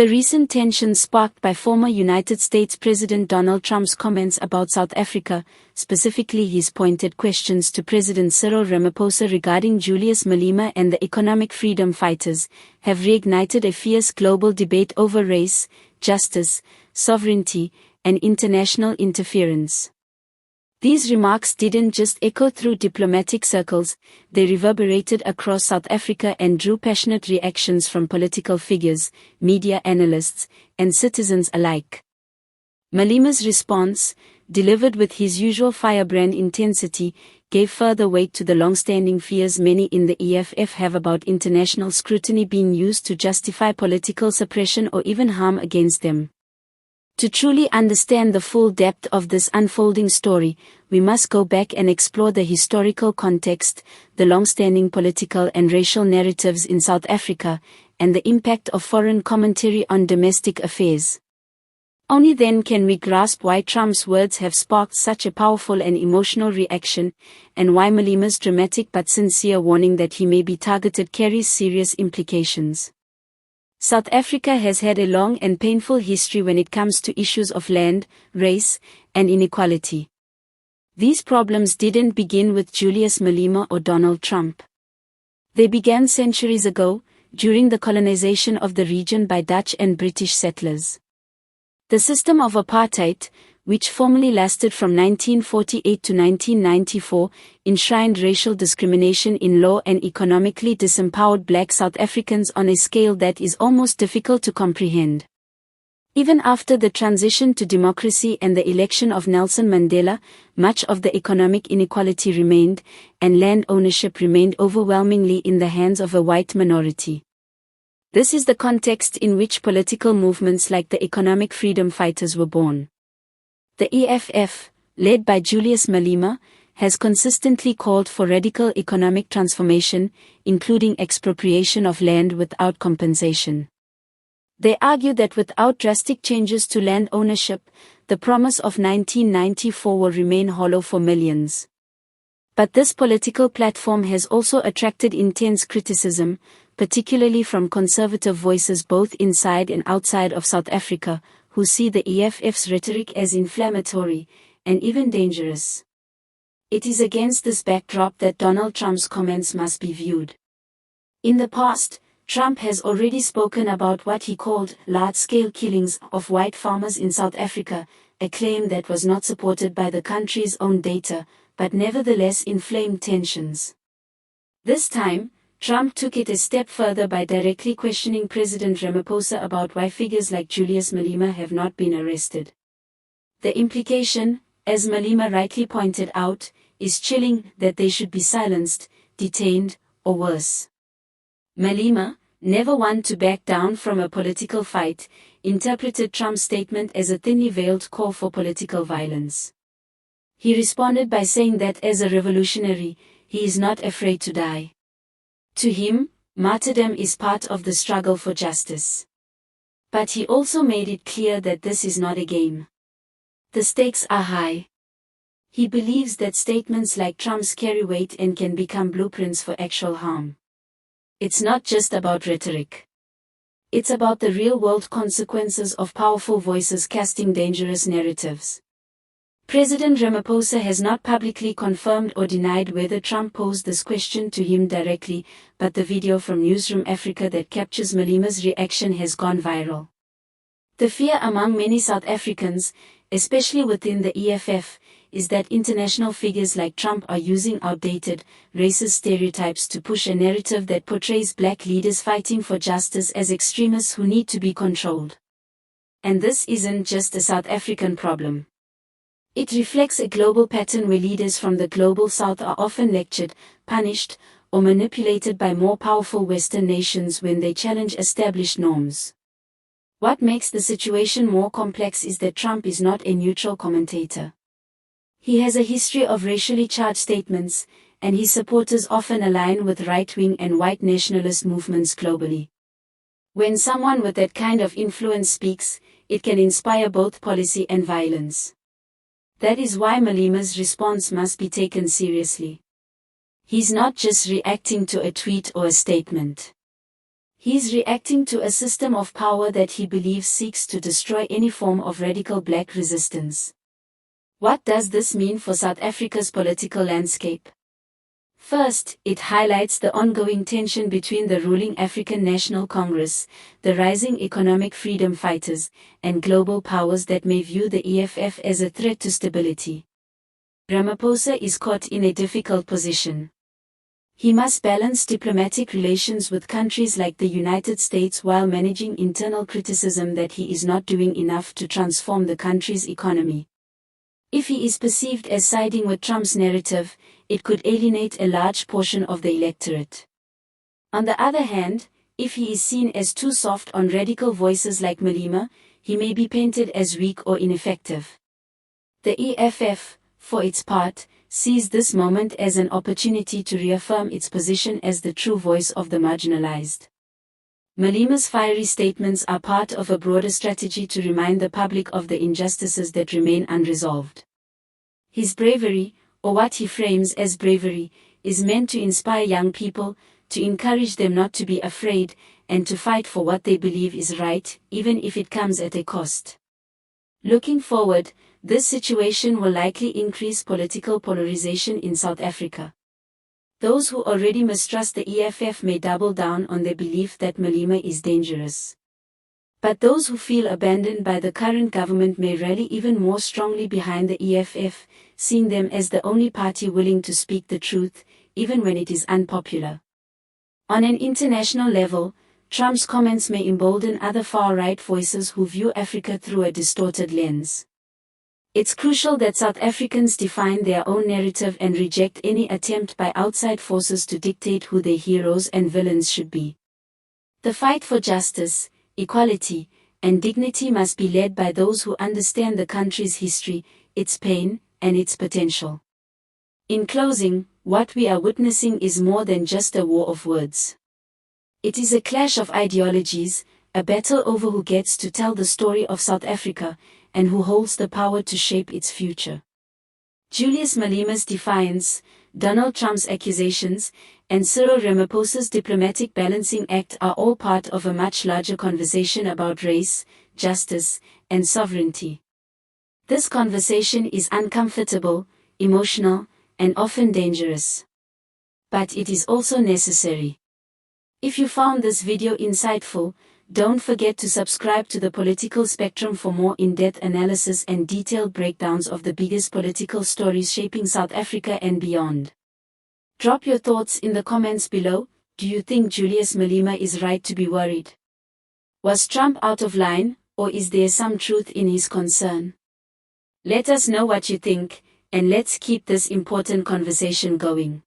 The recent tension sparked by former United States President Donald Trump's comments about South Africa, specifically his pointed questions to President Cyril Ramaphosa regarding Julius Malema and the economic freedom fighters, have reignited a fierce global debate over race, justice, sovereignty, and international interference. These remarks didn't just echo through diplomatic circles, they reverberated across South Africa and drew passionate reactions from political figures, media analysts, and citizens alike. Malema's response, delivered with his usual firebrand intensity, gave further weight to the long-standing fears many in the EFF have about international scrutiny being used to justify political suppression or even harm against them. To truly understand the full depth of this unfolding story, we must go back and explore the historical context, the long-standing political and racial narratives in South Africa, and the impact of foreign commentary on domestic affairs. Only then can we grasp why Trump's words have sparked such a powerful and emotional reaction, and why Malema's dramatic but sincere warning that he may be targeted carries serious implications. South Africa has had a long and painful history when it comes to issues of land, race, and inequality. These problems didn't begin with Julius Malema or Donald Trump. They began centuries ago, during the colonization of the region by Dutch and British settlers. The system of apartheid, which formally lasted from 1948 to 1994, enshrined racial discrimination in law and economically disempowered black South Africans on a scale that is almost difficult to comprehend. Even after the transition to democracy and the election of Nelson Mandela, much of the economic inequality remained, and land ownership remained overwhelmingly in the hands of a white minority. This is the context in which political movements like the economic freedom fighters were born. The EFF, led by Julius Malema, has consistently called for radical economic transformation, including expropriation of land without compensation. They argue that without drastic changes to land ownership, the promise of 1994 will remain hollow for millions. But this political platform has also attracted intense criticism, particularly from conservative voices both inside and outside of South Africa, who see the EFF's rhetoric as inflammatory, and even dangerous. It is against this backdrop that Donald Trump's comments must be viewed. In the past, Trump has already spoken about what he called large-scale killings of white farmers in South Africa, a claim that was not supported by the country's own data, but nevertheless inflamed tensions. This time, Trump took it a step further by directly questioning President Ramaphosa about why figures like Julius Malema have not been arrested. The implication, as Malema rightly pointed out, is chilling, that they should be silenced, detained, or worse. Malema, never one to back down from a political fight, interpreted Trump's statement as a thinly veiled call for political violence. He responded by saying that as a revolutionary, he is not afraid to die. To him, martyrdom is part of the struggle for justice. But he also made it clear that this is not a game. The stakes are high. He believes that statements like Trump's carry weight and can become blueprints for actual harm. It's not just about rhetoric. It's about the real-world consequences of powerful voices casting dangerous narratives. President Ramaphosa has not publicly confirmed or denied whether Trump posed this question to him directly, but the video from Newsroom Africa that captures Malema's reaction has gone viral. The fear among many South Africans, especially within the EFF, is that international figures like Trump are using outdated, racist stereotypes to push a narrative that portrays black leaders fighting for justice as extremists who need to be controlled. And this isn't just a South African problem. It reflects a global pattern where leaders from the global South are often lectured, punished, or manipulated by more powerful Western nations when they challenge established norms. What makes the situation more complex is that Trump is not a neutral commentator. He has a history of racially charged statements, and his supporters often align with right-wing and white nationalist movements globally. When someone with that kind of influence speaks, it can inspire both policy and violence. That is why Malema's response must be taken seriously. He's not just reacting to a tweet or a statement. He's reacting to a system of power that he believes seeks to destroy any form of radical black resistance. What does this mean for South Africa's political landscape? First, it highlights the ongoing tension between the ruling African National Congress, the rising economic freedom fighters, and global powers that may view the EFF as a threat to stability. Ramaphosa is caught in a difficult position. He must balance diplomatic relations with countries like the United States while managing internal criticism that he is not doing enough to transform the country's economy. If he is perceived as siding with Trump's narrative, it could alienate a large portion of the electorate. On the other hand, if he is seen as too soft on radical voices like Malema, he may be painted as weak or ineffective. The EFF, for its part, sees this moment as an opportunity to reaffirm its position as the true voice of the marginalized. Malema's fiery statements are part of a broader strategy to remind the public of the injustices that remain unresolved. His bravery, or what he frames as bravery, is meant to inspire young people, to encourage them not to be afraid, and to fight for what they believe is right, even if it comes at a cost. Looking forward, this situation will likely increase political polarization in South Africa. Those who already mistrust the EFF may double down on their belief that Malema is dangerous. But those who feel abandoned by the current government may rally even more strongly behind the EFF, seeing them as the only party willing to speak the truth, even when it is unpopular. On an international level, Trump's comments may embolden other far-right voices who view Africa through a distorted lens. It's crucial that South Africans define their own narrative and reject any attempt by outside forces to dictate who their heroes and villains should be. The fight for justice, equality, and dignity must be led by those who understand the country's history, its pain, and its potential. In closing, what we are witnessing is more than just a war of words. It is a clash of ideologies, a battle over who gets to tell the story of South Africa, and who holds the power to shape its future. Julius Malema's defiance, Donald Trump's accusations, and Cyril Ramaphosa's diplomatic balancing act are all part of a much larger conversation about race, justice, and sovereignty. This conversation is uncomfortable, emotional, and often dangerous. But it is also necessary. If you found this video insightful, don't forget to subscribe to the Political Spectrum for more in-depth analysis and detailed breakdowns of the biggest political stories shaping South Africa and beyond. Drop your thoughts in the comments below. Do you think Julius Malema is right to be worried? Was Trump out of line, or is there some truth in his concern? Let us know what you think, and let's keep this important conversation going.